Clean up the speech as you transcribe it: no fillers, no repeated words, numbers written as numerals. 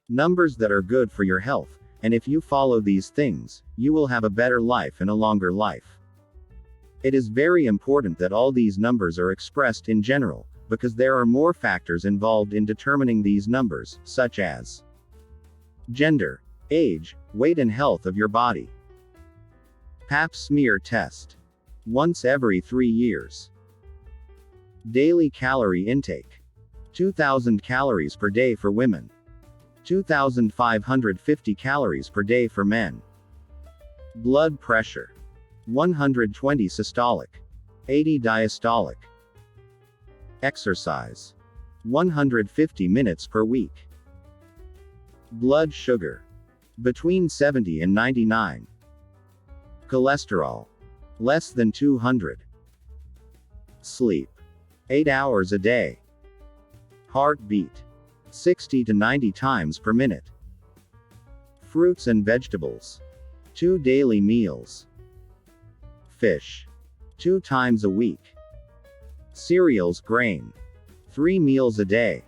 Numbers that are good for your health, and if you follow these things, you will have a better life and a longer life. It is very important that all these numbers are expressed in general, because there are more factors involved in determining these numbers, such as gender, age, weight and health of your body. Pap smear test. Once every 3 years. Daily calorie intake. 2,000 calories per day for women. 2,550 calories per day for men. Blood pressure. 120 systolic. 80 diastolic. Exercise. 150 minutes per week. Blood sugar. Between 70 and 99. Cholesterol. Less than 200. Sleep. 8 hours a day. Heartbeat. 60 to 90 times per minute. Fruits and vegetables. 2 daily meals. Fish. 2 times a week. Cereals, grain. 3 meals a day.